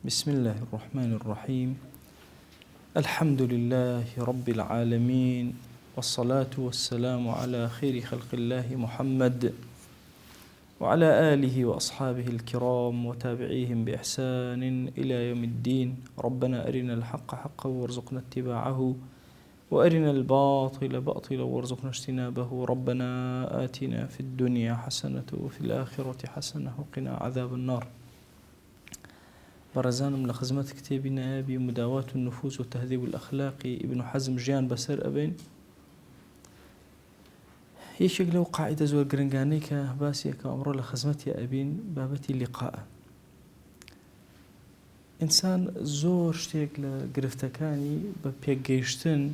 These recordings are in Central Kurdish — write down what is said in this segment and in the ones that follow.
بسم الله الرحمن الرحيم. الحمد لله رب العالمين، والصلاة والسلام على خير خلق الله محمد وعلى آله وأصحابه الكرام وتابعيهم بإحسان إلى يوم الدين. ربنا أرنا الحق حقا وارزقنا اتباعه، وأرنا الباطل باطلا وارزقنا اجتنابه. ربنا آتنا في الدنيا حسنة وفي الآخرة حسنة وقنا عذاب النار. برزانم لخزمت كتابي نابي مداواة النفوس وتهذيب الأخلاق ابن حزم جيان بسر أبين. يشك لو قاعدة زور قرنقانيك باسي كأمر لخزمتي أبين بابتي اللقاء. إنسان زور شتيك لقرفتكاني ببيقيشتن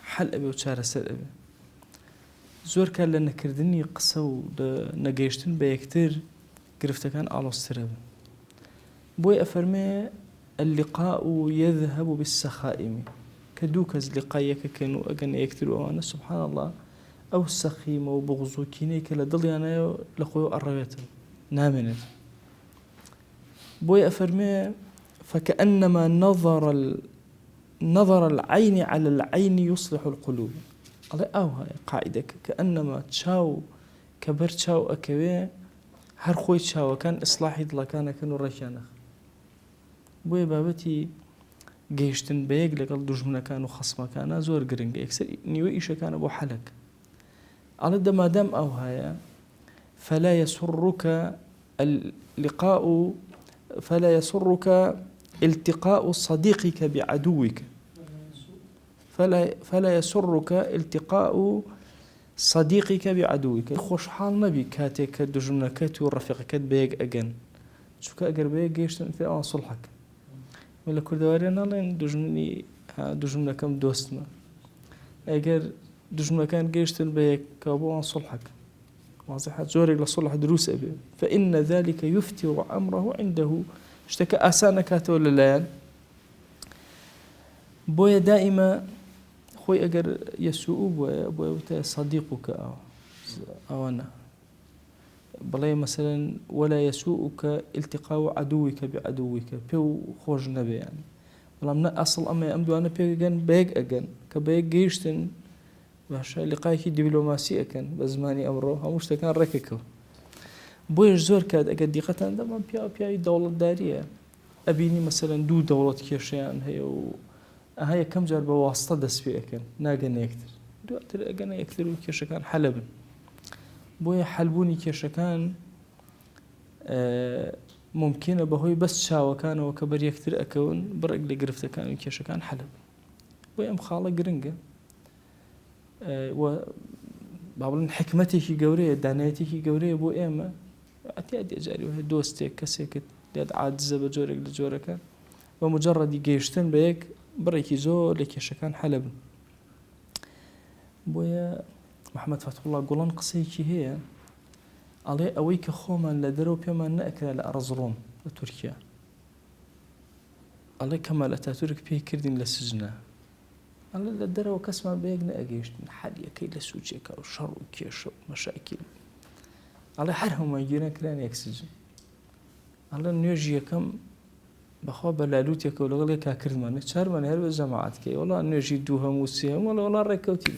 حل أبي وشار سر أبي. زور كان لنكردني قصو نقيشتن بيكتر قرفتكان على السر أبي. بوي أفرمي اللقاء يذهب بالسخائم. كدوكز لقايك كانوا أجن يكتروا أنا سبحان الله أو السخيم وبغضو كينيك لدلي أنا لقوا الربيت نامنت. بوي أفرمي فكأنما نظر العين على العين يصلح القلوب. الله هاي قاعدك كأنما تشاو كبر تشاو أكوي هر خوي تشاو كان إصلاحي دلا كانوا رشانخ. بوي بابتي جيشتن بيق لقل دجمنا كانوا خصما كان زور قرنق يكسر نيوي إيشا كان أبو حلق على ما دام أو هيا فلا يسرك اللقاء فلا يسرك التقاء صديقك بعدوك فلا يسرك التقاء صديقك بعدوك. خوش حال نبي كاتك دجمنا كاتو رفيقك بيق أجن شو كأجر بيق جيشتن في صلحك ولا كردوارينا لين دجمنا كم دوستنا اگر دجمنا كان جيشتن بيك كابو عن صلحك واضح زورك لصلح دروس أبي فإن ذلك يفتر أمره عنده. اشتكى آسانك هاتول الليان بويا دائما خوي اگر يسوء بويا صديقك أو أنا بلاي مثلا ولا يسوءك التقاء عدوك بعدوك بيو خوش نبي يعني والله من أصل أما أمدو أنا بيجن بيج أجن كبيج جيشتن باش لقايك دبلوماسي أكن بزماني أمره هموش تكان رككه بويش زور كاد أجد دقيقة عندما بيا دولة دارية أبيني مثلا دو دولة كيشيان هي كم جار بواسطة دس في أكن ناقن يكتر دو أكتر أجن يكتر وكيشكان حلبا بويا حلبوني كيشكان ممكن بهوي بس شاوة كان وكبر يكتر أكون برق لقرفته كان كيشكان حلب بويا مخالة قرنقة وبابلن حكمتي كي قورية دانيتي كي قورية بو إيما أتي أجاري وهي دوستيك كسيكت ليد عاجزة بجورك لجورك ومجرد يجيشتن بيك بريكي زور لكيشكان حلب. بويا محمد فتح الله قولان قصيكي هي علي أويك خوما لدرو بيما نأكل لأرزروم لتركيا علي كما لتاتورك بيه كردين لسجنة علي لدرو كسما بيق نأجيش حاليا كي لسوجيكا وشر وكيش ومشاكل علي حرهم يجينا كلان يكسجن علي نيوجيا كم بخوا بلالوت يكو لغلي كاكرد ماني شهر ماني هرب الجماعات كي والله نيوجي دوها موسيهم والله ريكوتينا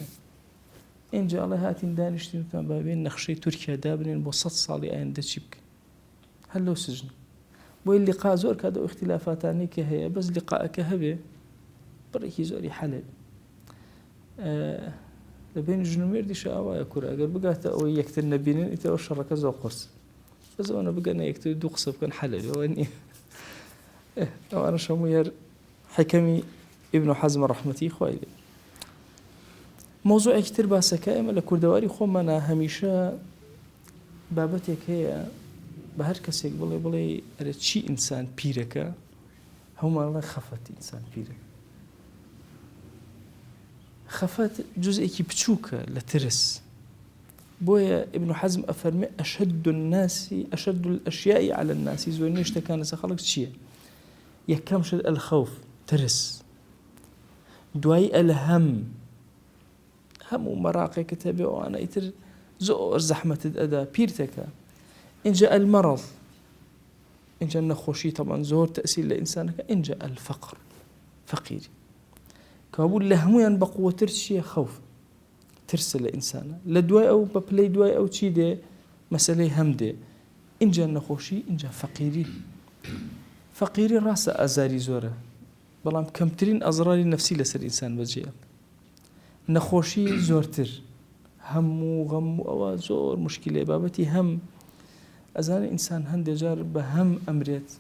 إن جاء الله هاتين دانشتين كان بابين نخشي تركيا دابنين بوسط صالي أين دتشبك هل لو سجن بوي اللقاء زور كادو اختلافاتاني كهي بس لقاءك هبه بريكي زوري حلب لبين جنومير دي شاوا يكورا أقر بقات أو يكتر نبينين إتا وشركة زو قرص بس أنا بقانا يكتر دو قصب كان حلب واني أنا شموير حكمي ابن حزم رحمتي خوالي موضوع كتير باسكا إما لكردواري خومنا هميشة بابتك هي بهر كسيك بلي أرد شي إنسان بيركا هما الله خفت إنسان بيرك خفت جزء كي بتشوكا لترس. بويا ابن حزم أفرمي أشد الأشياء على الناس زونيشتا كان سخلق شيء يكمش الخوف ترس دواي الهم هم مراقي كتابي وأنا يتر زور زحمة الأداء بيرتكا إن جاء المرض إنجا نخوشي طبعا زور تأثير لإنسانك إنجا الفقر فقيري كابول لهميان بقوة ترسي خوف ترسل لإنسان لدواء أو ببلي دواء أو تشي دي مسألة هم دي إنجا نخوشي إنجا فقيري راس أزاري زورة بلام كمترين أزراري نفسي لسر إنسان بجيال نخوشي زورتر هم وغم أو زور مشكلة بابتي هم أزان إنسان هندي جار بهم أمريت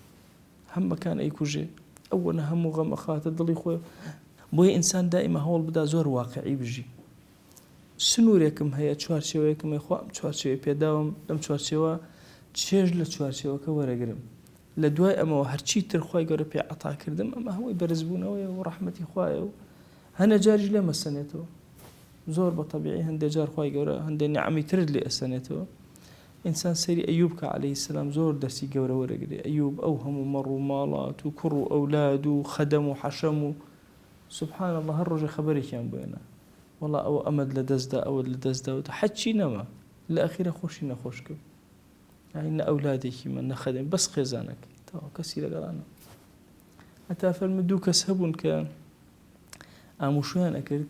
هم مكان أي كوجي أولا هم وغم أخاته ضلي خوي بوي إنسان دائما هو بدا زور واقعي بجي سنوريكم هي چوارچێوەیەکم خۆم چوارچێوەی پێداوم لەم چوارچێوە چێژ لە چوارچێوەکە وەرەگرم لە دوای ئەمەوە هەرچی تر خوای گەورە پێ عەتاکردم ئەمە هەمووی بەرزبوونەوەیە و ڕەحمەتی خوایە و هەنە جاریش لێ مەسەنێتەوە زۆر بە تەبیعی هەندێک جار خوای گەورە هەندێک نیعەمی ترت لێ ئەسەنێتەوە ئینسان سەیری ئەیوب کە عەلەیهی سەلام زۆر دەرسی گەورە وەرەگرێ ئەیوب ئەو هەموو مەڕ و ماڵات و کوڕ و ئەولاد و خەدەم و حەشەم و سبحان الله هەر ڕۆژێ خەبەرێکیان بێنە والله أو أمد لدزدا أو لدزدا حتى نما لأخيرا خوشي نخوشك يعني إن أولادك من نخدم بس خزانك تو كسير قرانا أتافل مدو كسبون كان أمشوان أكل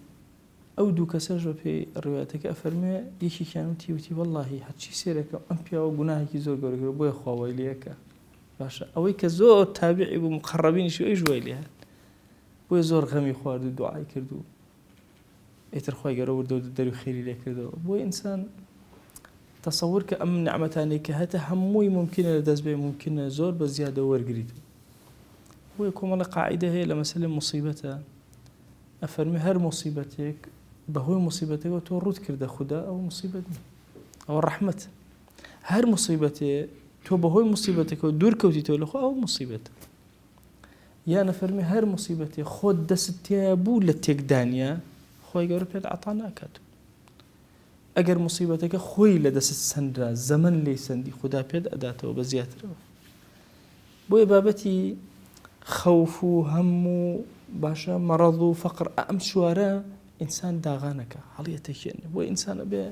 أو دو كسر في رواياتك أفرمي يشي كانوا تيوتي والله حتى سيرك أمبيا وجناهك زور قريب بوي خوا إليك باشا أو كزور تابعي ومقربين شو إيش ويليها بوي زور غمي خوارد الدعاء كردو ئیتر خۆی گەورە وردە و دەروی خێری لێ کردەوە بۆی ئینسان تەسەوور کە ئەم نعمەتانەی کە هەتە هەمووی ممکنە لەدەست بێ ممکنە زۆر بە زیادە وەرگریت بۆی کۆمەڵە قاعیدە هەیە لە مەسەلەی موسیبەتە ئەفەرمی هەر موسیبەتێک بەهۆی موسیبەتێکەوە تۆ ڕوود کردە خودا ئەو موسیبەت ئەوە ڕەحمەت هەر موسیبەتێ تۆ بەهۆی موسیبەتێکەوە دوور کەوتیتەوە لەخۆ ئەو موسیبەتە یان ئەفەرمی هەر موسیبەتێ خۆت دەست تێیە بوو لە تێکدانیا خوي گەورە پێت عەتا ناکات ئەگەر موسیبەتەکە خۆی لە دەست سەندرا زەمن لێی سەندی خوددا پێت ئەداتەوە بە زیاترەوە بۆیە بابەتی خەوف و هەم و باشە مەڕەض و فەقر ئەم چوارە ئینسان داغانەکە هەڵیەتەکێنێ بۆی ئینسانە بێ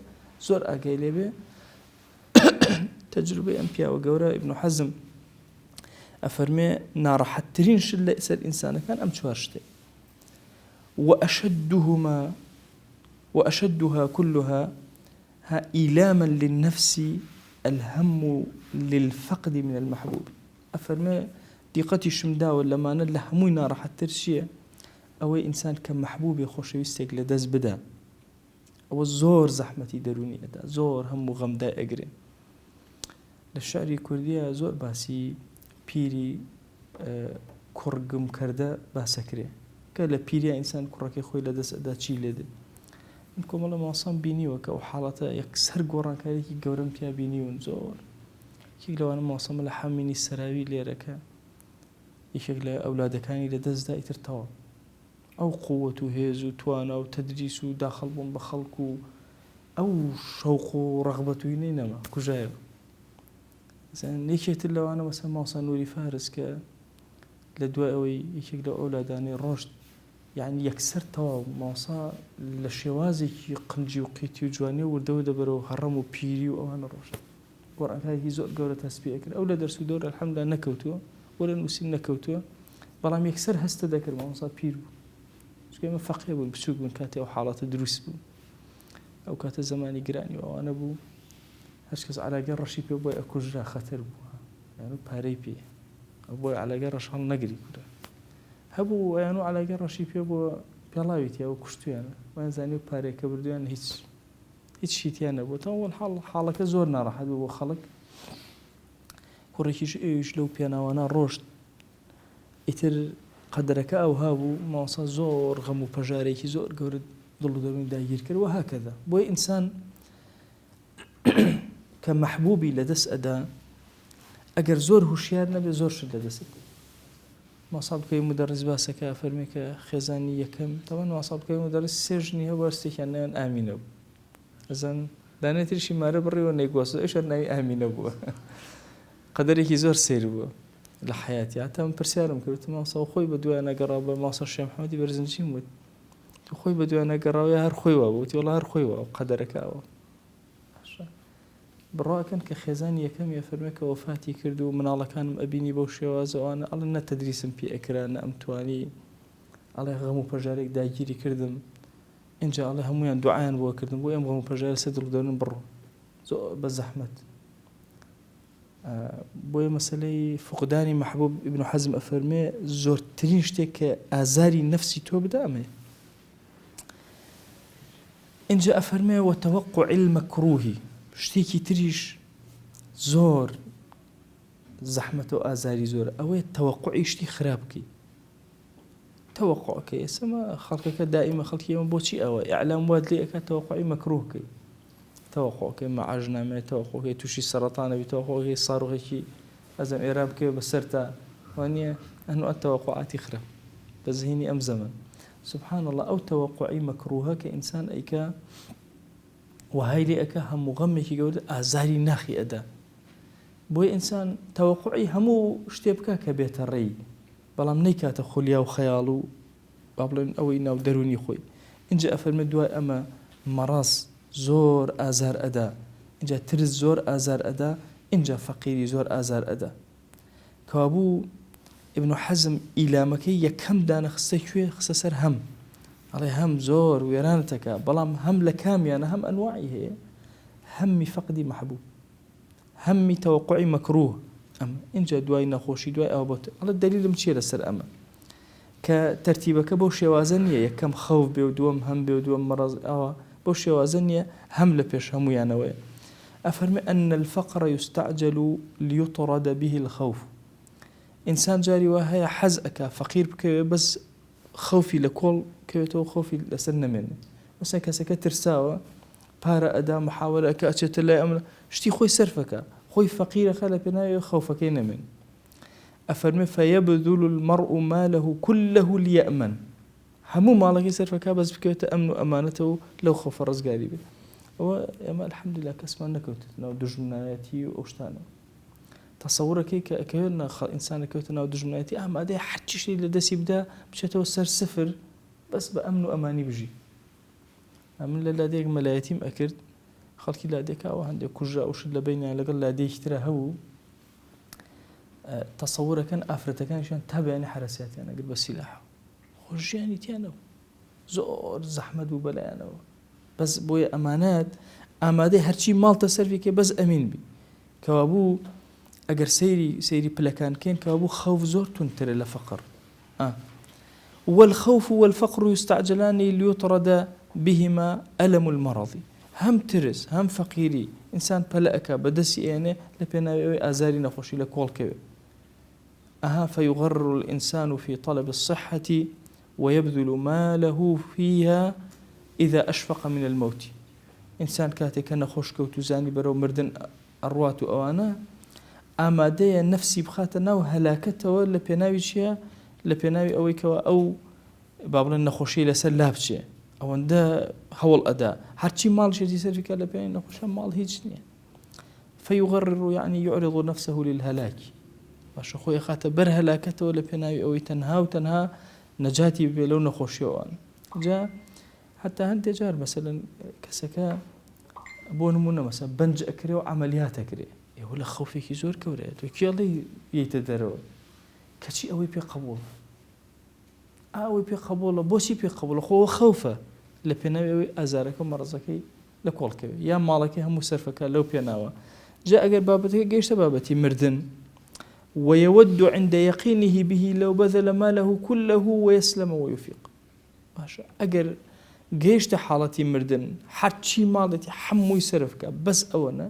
زۆر ئاگای لێ بێ تەجروبەی ئەم پیاوە گەورە ئیبن حەزم ئەفەرمێ ناڕەحەتترین شت لە سەر ئینسانەکان ئەم چوار شتێ وأشدها كلها إيلاما للنفس الهم للفقد من المحبوب أفرمي دقتي شمدا ولا ما نل هموينا راح ترشيه أو إنسان كمحبوب يخش يستيق لدز بدا أو زور زحمتي دروني أدا زور هم غمدا أجرين للشعر كردية زور باسي بيري كرقم كردا باسكري كلا بيريا إنسان كركي خوي لدس أدا شيء لده إنكم والله ما صام بيني وكأو حالته يكسر قران كذي جورم فيها بيني ونزور كي لو أنا ما صام لحميني السراوي ليركا يشغل أولاده كاني لدس دا يترتوا أو قوة وهيز وتوانا وتدريس وداخل بهم بخلق أو شوق ورغبة وينينما كجايب زين نيكيت لو أنا مثلا ما صار نوري فارس ك لدواء يشغل أولاداني رشد يعني يكسر توا ماصا لشوازي قنجي وقيتي وجواني وردو دبرو حرموا بيري وأنا رشد قرآن هاي زور جورة تسبيح كده أولاد درس دور الحمد لله نكوتوا ولا نسيم نكوتوا بلام يكسر هستذكر ماصا بيرو شو كمان فقيه بسوق من كاتي أو حالات دروس بو أو كات زماني جراني أو أنا بو هشكس على جرة شيء بيبوي أكوجرا خطر بو يعني بهاري بي أبوي على جرة شان نجري كده هبو يعني على جرة شيء بيبو بيلاويتي أو كشتو يعني وين زاني بهاري كبردو يعني هيك شيء يعني بو تون حالك زورنا راح هذا خلق كوريكيش إيش لو بيانا وأنا رشد إتر قدرك أو هابو ما صار زور غمو بجاريك زور جورد ضلوا درون داير كر وهكذا بوي إنسان كمحبوبي لدس أدا أجر زور هوشيار نبي زور شد لدس ما صاب كي مدرس باسك فرميك خزاني يكم طبعا ما صاب كي مدرس سجني هو استيكان آمين إذن لا نترشي مارا بري ونيقواس إيش أنا آمين أبوه قدرك زور سير بوه لحياتي حتى من برسالم كنت ما صار خوي بدو أنا قرابة ما صار شيء محمد برزنجي موت خوي بدو أنا قرابة هر خوي وابوتي والله هر خوي واب قدرك أو بڕواکەن کە خێزانی یەکەم فەرمێ کە وەفاتی کرد و مناڵەکانم ئەبینی بەو شێوازەوانە ئەڵێ نە تەدریسم پێ ئەکرا نە ئەمتوانی ئەڵێ غەم و پەژارێک داگیری کردم اینجا ئەڵێ هەمویان دوعایان بۆ کردم بۆ ئەم غەم و پەژارە سەر دڵدەرن بڕۆ زۆر بە زەحمەت بۆیە مەسەلەی فقدانی محبوب ابن حەزم ئەفەرمێ زۆرترین شتێک کە ئازاری نەفسی تۆ بدامێ اینجا ئەفەرمێ وتەوەقع المەکروهی شتێکی تریش زۆر زەحمەت و ئازاری زۆر ئەوەیە تەوەقعی شتی خراپ بکەی تەوەقعەکە ئێسمە خەڵکەکە دائیمە خەڵکی ئێمە بۆچی ئەوە ئیعلام وات لێ ئەکات تەوەقعی مەکروهکەی تەوەقعەکەی مەعاژ نامێت تەوەقعەکەی تووشی سەرەتانەبی تەوەقعەکەی ساڕۆخێکی ئەزەم ئێرا بکەوێ بەسەر تا وانە ئەنو التەوەقعاتی خراپ بە زهینی ئەم زەمن سبحان الله ئەو تەوەقعی مەکروهە کە ئینسان ئەیکا وهای لێ ئەکا هەموو غەمێکی گەورە ئازاری ناخی ئەدا بۆی ئینسان تەوەقعی هەموو شتێ بکە کە بێتە ڕێی بەڵام نەیکاتە خولیا و خەیاڵ و با بڵێن ئەوەی ناو دەرونی خۆی اینجا ئەفەرمێ دوای ئەمە مەڕاس زۆر ئازار ئەدا اینجا ترس زۆر ئازار ئەدا اینجا فەقیری زۆر ئازار ئەدا کەوابوو ابن حەزم ئیلامەکەی یەکەم دانەخستە کوێ خستە سەر هەم ئەڵێ هەم زۆر وێرانتەکە بەڵام هەم لە کامیانە هەم ئەنواعی هەیە هەممی فەقدی محبوب هەممی تەوەقعی مەکروه ئەمە اینجا دوای نەخۆشی دوای ئەوە بۆت ئەڵێ دەلیلم چیە لەسەر ئەمە کە تەرتیبەکە بەو شێوازە نییە یەکەم خەوف بێ و دووەم هەم بێ و دووەم مەڕەز ئەوە بەو شێوازە نییە هەم لە پێش هەمویانەوەیە ئەفەرمێ أن الفقر يستعجل ليطرد به الخوف ئینسان جاری وا هەیە حەز ئەکا فەقیر بکەوێ بەس خەوفی لە کۆڵ کەوێتەوە خۆفی لەسەر نەمێنێ مەسەن کەسەکە ترساوە پارە ئەدا محاولە ئەکە ئەچێتە لای ئەمە شتی خۆی سەرفەکە خۆی فەقیرەکە لە پێناوی خەوفەکەی نەمێن ئەفەرمێ فيبذل المرء ماله كله ليأمن هەموو ماڵەکەی سەرفەکە بەس بکەوێتە ئەمن و ئەمانەتەوە لەو خەوفە ڕزگاری بێت ئەوە ئێمە الحەمدولله کەسمان نەکەوتێتەوە دوژمنایەتی و ئەو شتانە تەسەوورەکەی کە ئەکەوێت ئینسانەکەوتە ناو دوژمنایەتی ئامادەیە هەرچی شتێک لە دەستی بدا بچێتەوە سەر سفر بەس بە ئەمن و ئەمانی بژی من لە لادێک مەلایەتیم ئەکرد خەڵکی لادێکەوە هەندێک کوژرا ئەوشت لە بینیان لەگەڵ لادێکی ترە هەبوو تەسەوورەکەن ئافرەتەکانیشیان تا بەیانی حرەسیاتیان ئەگەر بە سیلاح خۆشیانی تیانەوە زۆر زەحمەت بوو بەلایانەوە بەس بۆیە ئەمانەت ئامادەی هەرچی ماڵتە سەرفێکێ بەس ئەمین بی کەوابوو ئەگەر سەیری پلەکانکەین کەوابوو خەوف زۆر تونترە لە فەقر والخوف والفقر يستعجلان ليطرد بهما ألم المرض هم ترس هم فقيري إنسان پلأك بدسي يعني لبناوي آزاري نخوشي لكول كوي فيغرر الإنسان في طلب الصحة ويبذل ماله فيها إذا أشفق من الموت إنسان كاتك نخوش كوتوزاني برو مردن أروات أوانا ئامادەیە نەفسی بخاتە ناو هەلاکەتەوە لە پێناوی چییە لە پێناوی ئەوەیکەوە ئەو با بڵێن نەخۆشی لەسەر لابچێ ئەوەندە هەوڵ ئەدا هەرچی ماڵ شێتی سەرفیکە لە پێی نەخۆشە ماڵ هیچ نییە فيغرر يعني يعرض نفسه للهلاك باشە خۆی خاتە بەر هەلاکەتەوە لە پێناوی ئەوەی تەنها و تەنها نەجاتی بێ لەو نەخۆشیەوەوان جا حتا هەندێک جار مەسەلەن کەسەکە بۆ نمونە مەسەلەن بەنج ئەکرێ و عەمەلیات ئەکرێ ئێوە لە خەوفێکی زۆر کەورەیە تۆ کێڵی یەیتە دەرەوە کەچی ئەوەی پێ قبوڵ ئەوەی پێ قبوڵە بۆچی پێ قبوڵە خۆوە خەوفە لە پێناوی ئەوەی ئازارەکە مەڕزەکەی لە کۆڵکەوێت یا ماڵەکەی هەموو سەرفەکە لەو پێناوە جا ئەگەر بابەتەکە گەیشتە بابەتی مردن ويود عند يقينه به لو بذل ماله كله ويسلم ويفيق باشا ئەگەر گەیشتە حاڵەتی مردن هەرچی ماڵێتی هەمووی سەرفکە بەس ئەوەنە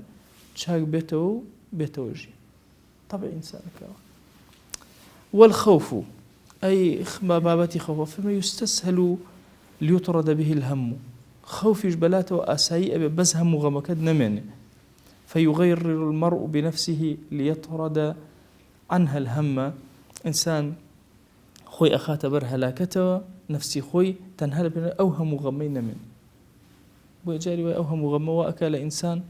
چاک بێتەوە ژی طبعا ئینسانەکەوە والخوف أي بابەتی خەوف فما يستسهل ليطرد به الهم خوفش بلاته وآسايء بس هم غمكد نمنه فيغير المرء بنفسه ليطرد عنها الهم إنسان خوي أخات بر هلاكته نفسي خوي تنهل بين أوهم غمين من ويجاري وأوهم غم وأكل إنسان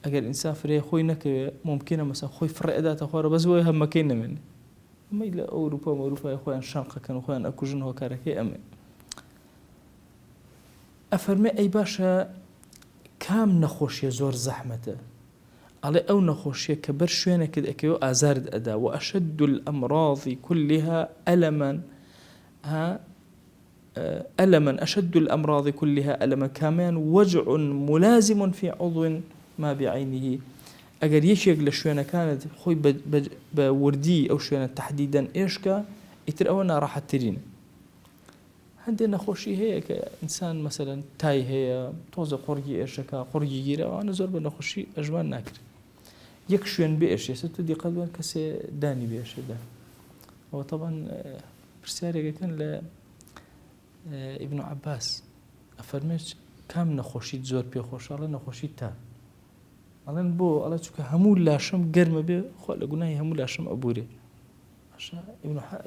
أجل إنسان فري خوي نك ممكن مثلا خوي فرق أداة أخرى بس هو هم مكين من ما إلى أوروبا يا خوي شنقة كانوا خوي أكوجن هو كاركي أمن أفرمي أي باشا كام نخوش يزور زحمته على أو نخوشية كبر شوينة كده أكيو آزار أدا وأشد الأمراض كلها ألما ألما أشد الأمراض كلها ألما كمان وجع ملازم في عضو ما بعينه أجر يشيق لشوينة كانت خوي بوردي أو شوينة تحديدا إيشكا يتر أونا راح ترين عندنا خوشي هي كإنسان مثلا تاي هي توزع قرجي إيشكا قرجي جيرة وأنا زور بنخوشي أجوان ناكر يكشون بإيش يستو دي قلبان كسي داني بإيش ده وطبعا برسالة كان ابن عباس أفرميش كام نخوشي زور بيخوش الله نخوشي تا الله نبو الله تشوك همول لاشم قرم بي خو لقناي همول لاشم أبوري عشان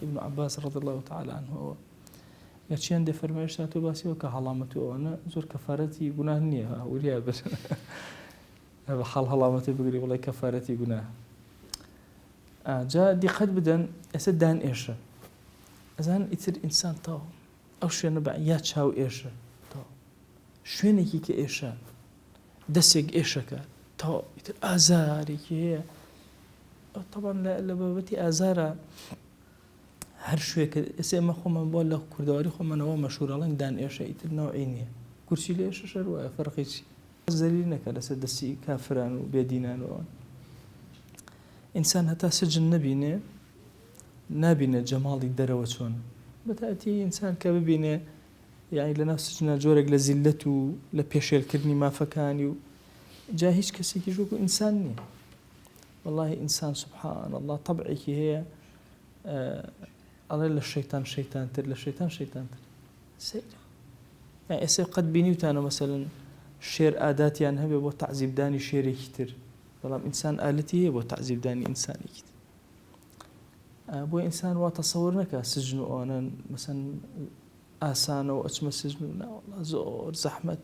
ابن عباس رضي الله تعالى عنه هو يتشين دي فرميش ساتو باسي وكهلامتو أنا زور كفارتي قناه نية وليها بس هذا حال هلامتي بقولي والله كفارتي قناه جاء دي قد بدن أسدان إيش أذن يصير إنسان تاو أو شو نبع ياتشاو إيش تاو شو نيجي إيش دسق إيشك تاو يصير آزاري كي طبعا لا ببتي آزارة هر شوي كده اسمه خو من بقول له كردواري خو من هو مشهور الله دان إيش يصير نوعينية كرسي ليش شروا فرقيش زليلنا كذا سدسي كافران وبيدينان إنسان هتا سجن نبينه جمال الدروتون بتأتي إنسان كبينه يعني لنفس سجن جورج لزلته لبيشيل كرني ما فكاني جاهش كسي يجوك إنساني والله إنسان سبحان الله طبعك هي الله للشيطان شيطان تر للشيطان شيطان تر سير يعني إسي قد بيني وتانا مثلا شير آداتي يعني هبه بو تعذيب داني شيري كتير والله إنسان آلتي هي بو تعذيب داني إنساني كتير بو إنسان وتصورنا كسجن أنا مثلا آسان وأجمل سجن لا والله زور زحمة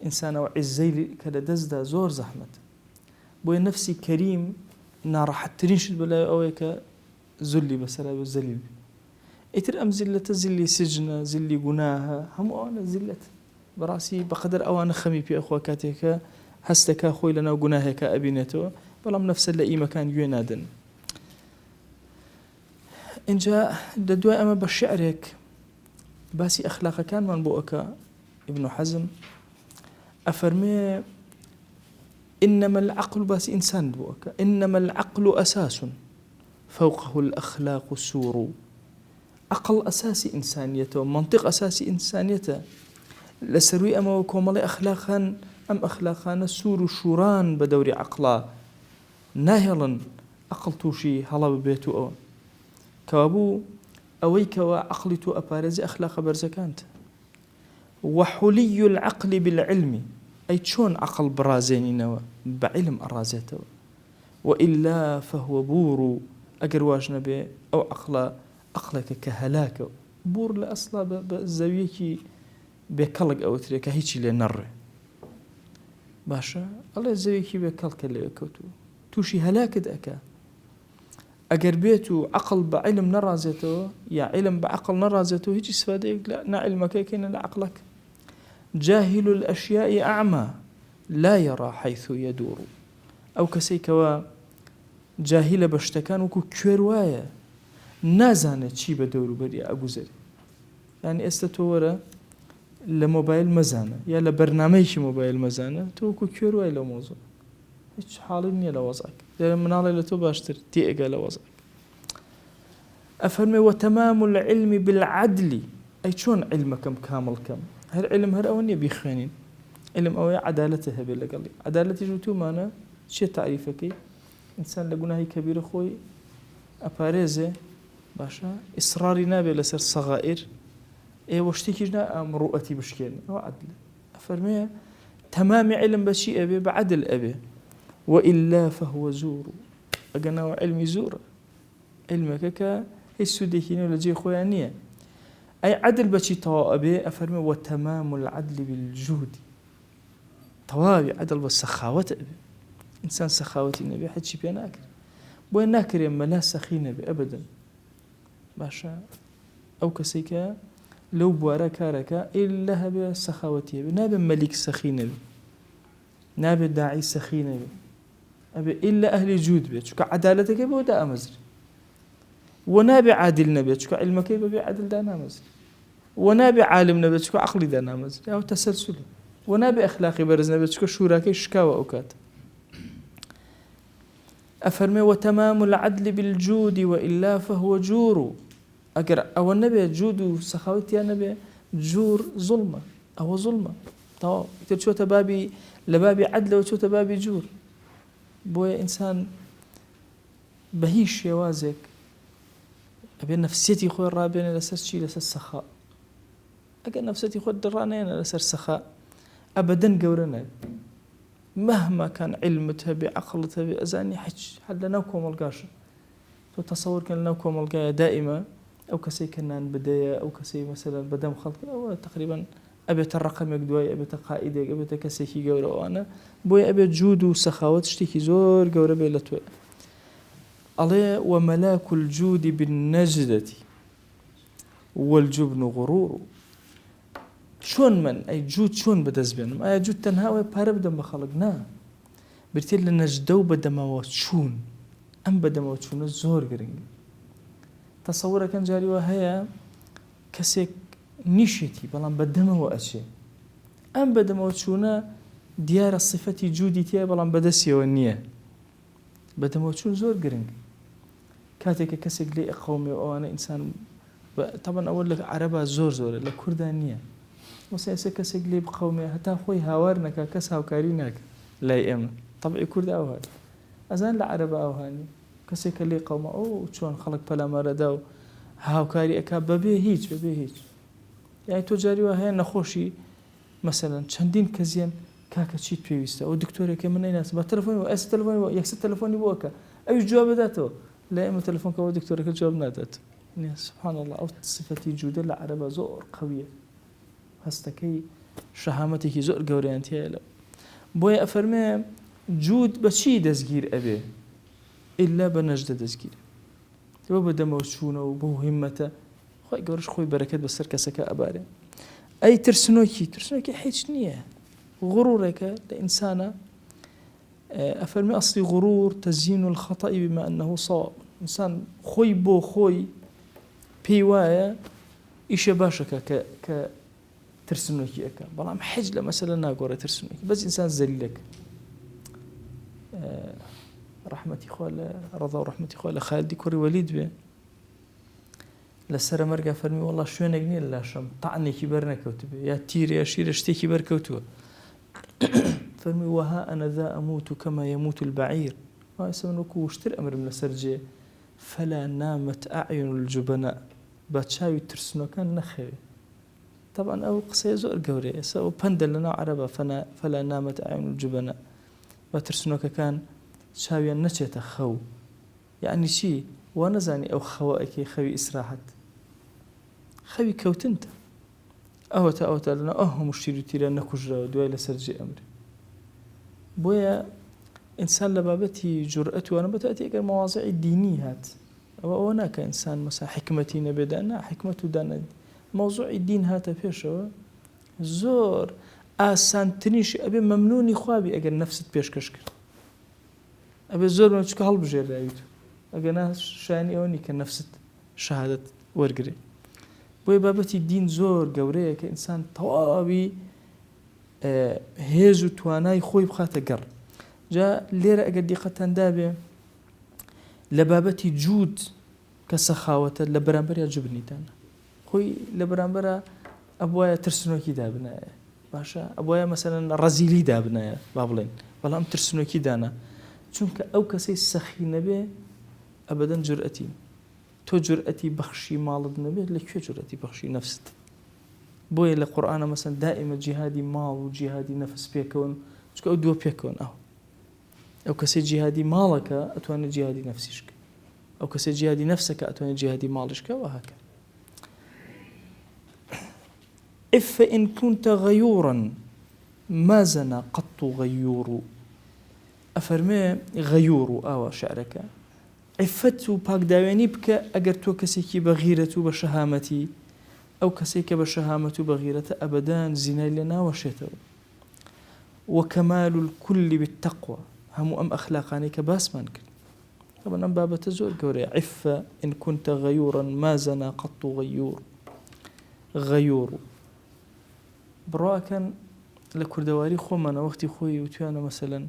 إنسان وعزي كذا دزدا زور زحمة بو نفسي كريم نار حتى رينشد بلا أويك زلي مثلا وزليل إتر أم زلة زلي سجن زلي جناها هم أنا زلة براسي بقدر أوان خمي في أخواتك هستك أخوي لنا وجناهك أبينته بلام نفس اللي مكان ينادن إن جاء دواء أما بشعرك باسي أخلاق كان من بؤك ابن حزم أفرمي إنما العقل باسي إنسان بؤك إنما العقل أساس فوقه الأخلاق السور عقل أساسي إنسانيته منطق أساسي إنسانيته لسروي أما وكومالي أخلاقا أم أخلاقان السور شوران بدور عقلا ناهلا عقل توشي هلا ببيتو أو كوابو أويك وعقلتو أبارزي أخلاق برزكانت وحلي العقل بالعلم أي شون عقل برازيني نوا بعلم أرازيته وإلا فهو بور أقرواج نبي أو عقلك كهلاك بور لأصلا بزاويكي بكلق أو تريك هيجي لنر باشا الله زاويكي بكلق اللي كوتو توشي هلاك دأكا أجر بيتو عقل بعلم نرازته يا علم بعقل نرازته هيجي سفاديك لا نعلمك كين لعقلك جاهل الأشياء أعمى لا يرى حيث يدور أو كسيكوا جاهل بشتكان وكو كيروايا نازانه چی بدورو بري أبوزري يعني استتورا لموبايل مزانه يا لبرنامج موبايل مزانه تو كو كيروايا لموضوع هيك حالي نيا لوضعك من على لتو باشتر تيقى لوضعك أفرمي وتمام العلم بالعدل أي شون علمكم كامل كم هر علم هر أوني بيخانين علم أوي عدالته بيلا قال لي عدالتي جوتو مانا شيء تعريفك إنسان لقناهي كبير أخوي أباريزه باشا إصراري نابي لسر صغائر إيه واشتكينا مروءتي بشكين أو عدل أفرمي تمام علم بشيء أبي بعدل أبي وإلا فهو زور أجنا علمي زور علمك كا السوديكين ولا جي خوانية أي عدل بشي طوابي أفرمي وتمام العدل بالجهد طوابي عدل بالسخاوة أبي إنسان سخاوتي النبي حد شي بيناكر بوين ناكر يما لا سخي نبي أبدا باشا أو كسيكا لو بوارا كاركا إلا هبي سخاوتي نابي ملك سخي نبي نابي داعي سخي نبي أبي إلا أهل جود بيت شو عدالتك بودا أمزري ونابي عادل نبي شو علمك ببي عدل دانا مزري ونابي عالم نبي شو عقلي دانا مزري أو تسلسل ونابي أخلاقي برز نبي شو شوراكي شكاوى أوكات أفرمي وتمام العدل بالجود وإلا فهو جور أقرأ أو النبي جود سخاوتي يا نبي جور ظلمة أو ظلمة طو تشو تبابي لبابي عدل وشو تبابي جور بوي إنسان بهيش يوازك أبي نفسيتي خوي الرابين لسر شيء لسر سخاء أجل نفسيتي خوي الدرانين لسر سخاء أبدا قورنا مهما كان علمتها بعقلتها بأزاني حل نوكم القاشة تصور كان نوكم القاية دائما أو كسي كنان بداية أو كسي مثلا بدم خلق أو تقريبا أبي الرقم يقدوي أبي تقائدك أبي تكسيكي قورة وأنا بوي أبي جود وسخاوات اشتكي زور قورة بيلتوي عليه وملاك الجود بالنجدة والجبن غرور شون من أي جود شون بدز بينهم أي جود تنهاوي بارا بدم بخلقنا برتيل لنجدو بدم وشون أم بدم وشون الزور قرنج تصور كان جاري وهي كسيك نشتي بلان بدم وأشي أم بدم وشونا ديار الصفة جودي تيا بلان بدسي والنية بدم وشون زور قرنج كاتك كسيك لي قومي وأنا إنسان طبعا أقول لك عربة زور لكردانية وسياسة كسيك لي بقومي حتى خوي هاورنك كسها وكارينك لا يأمن طبعي كرد أو هذا أزان لعربة أو هاني كسيك لي قومه أو شون خلق بلا مرة هاوكاري أكا ببيه هيج يعني تجاري وهي نخوشي مثلا چندين كزين كاكا تشيت بيويستا أو دكتوري كمن ناس بتلفوني وأس تلفوني يكسر تلفوني بوكا أي جواب ذاته لا إما تلفونك أو دكتوري كجواب نادت سبحان الله أو صفتي جودة العربة زور قوية هستكي شهامتك زور قوريانتي له بوي أفرمي جود بشي دزگير أبي إلا بنجد دزگير تبا بدم وشونه وبو همته خوي قورش خوي بركات بسر كسكا أباري أي ترسنوكي حيث نية غرورك لإنسانة أفرمي أصلي غرور تزيين الخطأ بما أنه صواب إنسان خوي بو خوي بيوايا إيش باشك ترسنوكي أكا بلام حجلة مثلا ناقورة ترسنوكي بس إنسان زليلك رحمتي خوالة رضا ورحمتي خوالة خالدي كوري وليد بي لسر مرقا فرمي والله شوين اقني لا شم طعني كبرنا كوتب يا تير يا شير اشتي كبر كوتب فرمي وها أنا ذا أموت كما يموت البعير ما يسمونكو وشتر أمر من سرجي فلا نامت أعين الجبناء باتشاوي ترسنو كان نخي طبعا أو قصي زور قوري سأو بندل لنا عربة فلا نامت أعين الجبناء باترسنوك كان شاويا نشيت خو يعني شي وانا زاني أو خوائك خوي إسراحت خوي كوتنت أوتا لنا مشتري تيرا نكجرا ودواي لسرجي أمري بويا إنسان لبابتي جرأتي وأنا بتأتي أكثر مواضيع الدينيات أو أنا كإنسان مثلا حكمتي نبدأنا حكمته دانا موضوع الدين هاتا فيشوا زور آسان تنيش أبي ممنوني خوابي أجر نفسك بيش كشكر أبي زور ما تشكي هلب جير رأيته أجر ناس شاني أوني كنفسك شهادة ورقري بوي بابتي الدين زور جوريه كإنسان طوابي هيزو تواناي خوي بخاته قر جاء ليرة أجر دقة دابه لبابتي جود كسخاوة لبرامبر يعجبني تانا خوي لبرامبر أبويا ترسنوكي دابنا باشا أبويا مثلا رزيلي دابنا بابلين والله أم ترسنوكي دانا چونك أو كسي سخي نبي أبدا جرأتي تو جرأتي بخشي مالد نبي لك جرأتي بخشي نفسك بويا القرآن مثلا دائما جهادي مال وجهادي نفس بيكون چونك أو دو بيكون أو كسي جهادي مالك أتواني جهادي نفسك أو كسي جهادي نفسك أتواني جهادي مالك وهكذا إف إن كنت غيورا ما زنا قط غيور أفرمي غيور أو شعرك عفتو باك داويني بك أجرتو كسيكي بغيرتو بشهامتي أو كسيك بشهامتو بغيرته أبدان زنا لنا وشتو وكمال الكل بالتقوى هەموو ئەم ئەخلاقانەی کە باسمان کرد. طبعا ئەم بابەتە زۆر گەورەیە. عفە إن كنت غيورا ما زنا قط غيور. بڕواکەن لە کوردەواری خۆمانە وەختی خۆی وتویانە مەسەلەن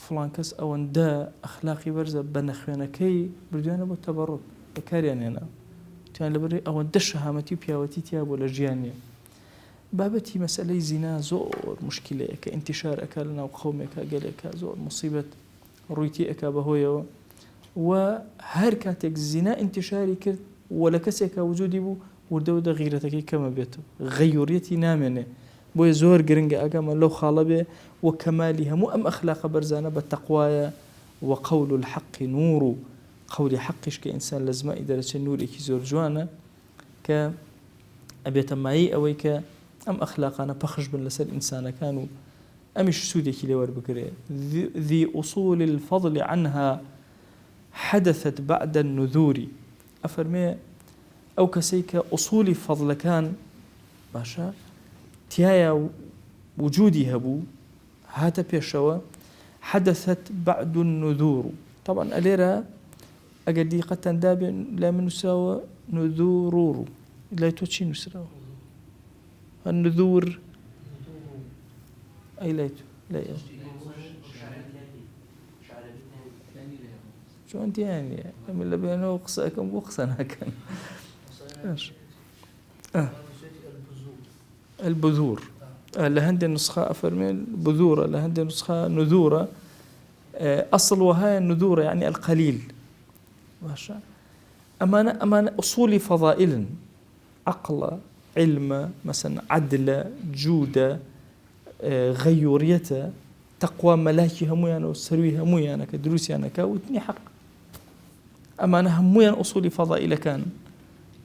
فڵان کەس ئەوەندە ئەخلاقی بەرزە بە نەخوێنەکەی بردویانە بۆ تەبەڕوک بەکاریان هێنا، تویان لەبەر ئەوەندە شەهامەتی و پیاوەتی تیا بۆ لە ژیانیە. بابەتی مەسەلەی زینا زۆر مشکلەیە کە ئینتیشار ئەکا لە ناو قەومێکە گەلێکە زۆر مصیبەت ڕوویتی ئەکا بەهۆیەوە، و هەر کاتێک زینا ئینتیشاری کرد و لە کەسێکە وجودی بوو وردەوردە غیرەتەکەی کەمە بێتەوە، غەیوریەتی نامێنێ. بۆیە زۆر گرنگە ئەگەمە لەو خاڵە بێ و کەمالی هەموو ئەم ئەخلاقە بەرزانە بە تەقوایە و قەول الحەق نور، و قەولی حەقیش کە ئینسان لە زمانی دەرەچێت نورێکی زۆر جوانە کە ئەبێتە مایی ئەوەی کە ئەم ئەخلاقانە پەخش بن لەسەر ئینسانەکان و ئەمیش سوودێکی لێ وەربگرێ. ذي أصول الفضل عنها حدثت بعد النذور. ئەفەرمێ ئەو کەسەی کە ئوسولی فەضلەکان باشە تایە وجودی هەبوو هاتە پێشەوە، حدثت بعد النذور. طبعا ئەلێرە ئەگەر دیقەتەن دابێن لای من نووسراوە نذورور، لای تۆ چی نووسراوە؟ النذور ئەی لای تۆ لای چۆن دیانە ئەمە لە بێنەوە قسە ئەەکەم بۆ قسە ناکەن. البذور لهند النسخة أفرمي بذورة، لهند النسخة نذورة. أصل وهاي النذورة يعني القليل. ماشا أمانة أصول فضائل، عقل، علم، مثلا عدل، جودة، غيورية، تقوى، ملاكي همويانا وسروي همويانا كدروسيانا كاوتني حق. أمانة همويان أصول فضائل كان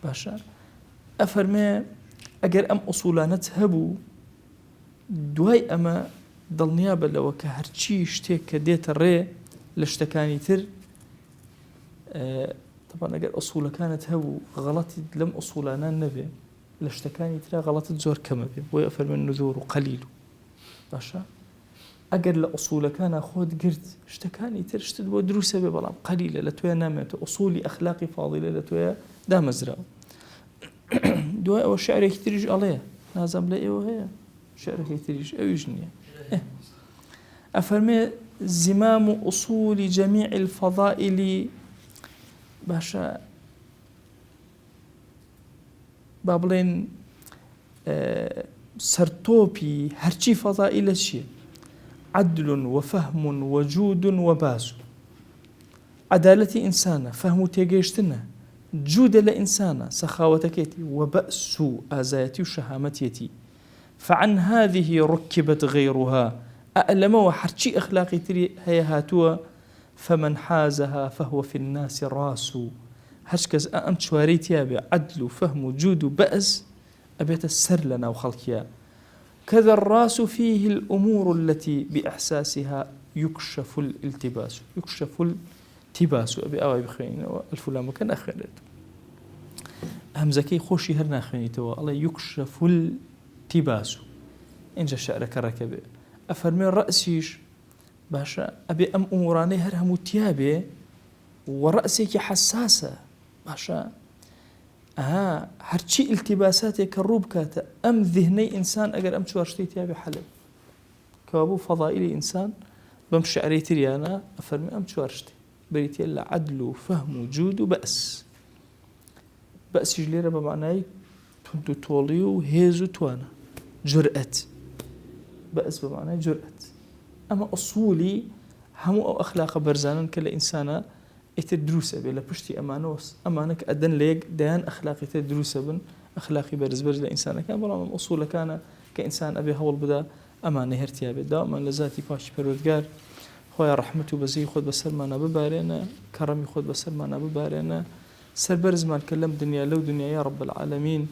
باشا. أفرمي ئەگەر ئەم ئوسوولانەت هەبوو دوای ئەمە دڵنیا بە لەوە کە هەرچی شتێک کە دێتە ڕێ لە شتەکانی تر، طبعا ئەگەر ئوسوولەکانت هەبوو غەڵەتی لەم ئوسوولانان نەبێ لە شتەکانی ترا غەڵەتت زۆر کەمە بێ. بۆیە ئەفەرمێن نذور و قەلیل. باشە ئەگەر لە ئوسوولەکانە خۆت گرت شتەکانی تر شتت بۆ دروسە بێ بەڵام قەلیلە لە توێ نامێتە. ئوسولی ئەخلاقی فاضیلە لە توێ دامەزراوە. دوای ئەوە شعرێکی تریش ئەڵێ نازەم لە ئێوە هەیە شعرێکی تریش ئەویش نییە. ئەفەرمێ زمام أصول جميع الفضائل. باشە با بڵێن سەرتۆپی هەرچی فەضائلە چییە؟ عدل وفهم وجود وباس. عدالەتی ئینسانە، فەهم و تێگەیشتنە، جودة لإنسانا سخاوتكيتي وبأس آزايتي وشهامتيتي. فعن هذه ركبت غيرها. أألم وحرشي أخلاقي تري هي هاتوا. فمن حازها فهو في الناس راس. هشكز أم شواريتيا بعدل وفهم وجود وبأس أبيت السر لنا وخلقيا. كذا الراس فيه الأمور التي بإحساسها يكشف الالتباس. تیباس و ئەبێ ئاوای بخوێنینەوە ئەلفولام بکەن ناخوێنێت. هەمزەکەی خۆشی هەر ناخوێنیتەوە ئەڵێ یوکشەف التیباس. اینجا شعرەکە ڕەکە بێ. ئەفەرمێ ڕەئسیش باشە ئەبێ ئەم ئومورانەی هەر هەموو تیا بێ و ڕەئسێکی حەساسە. باشە هەرچی ئیلتیباساتێک کە ڕوو بکاتە ئەم ذهنەی ئینسان ئەگەر ئەم چوار شتەی تیا بێ حەلە کەوا بوو فەضائیلی ئینسان بەم شعرەی تریانە ئەفەرمێ ئەم چوار شتێ بريتي إلا عدل وفهم وجود وبأس. بأس يجليره بمعنى تندو تولي وهيز وتوانا. جرأة بأس بمعنى جرأة. أما أصولي همو أو أخلاق برزانا كلا إنسانا يتدروسه بلا بشتي أمانوس أمانك أدن ليك ديان أخلاقي تدروسه بن أخلاقي برز لإنسانا كان بلا من أصول كان كإنسان أبي هول بدا أمانة هرتيابه دائما لذاتي باش برودگار خويا رحمته بزي خود بسرمانا ببارينا كرمي خود بسرمانا ببارينا سربرز ما نكلم دنيا لو دنيا يا رب العالمين.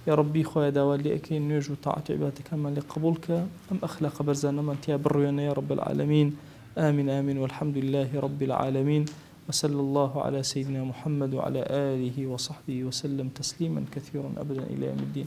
يا ربي خويا داوالي أكين نيجو طاعة عبادك أما لقبولك أم أخلاق برزانا من تيا برينا يا رب العالمين. آمين آمين والحمد لله رب العالمين. وصلى الله على سيدنا محمد وعلى آله وصحبه وسلم تسليما كثيرا أبدا إلى يوم الدين.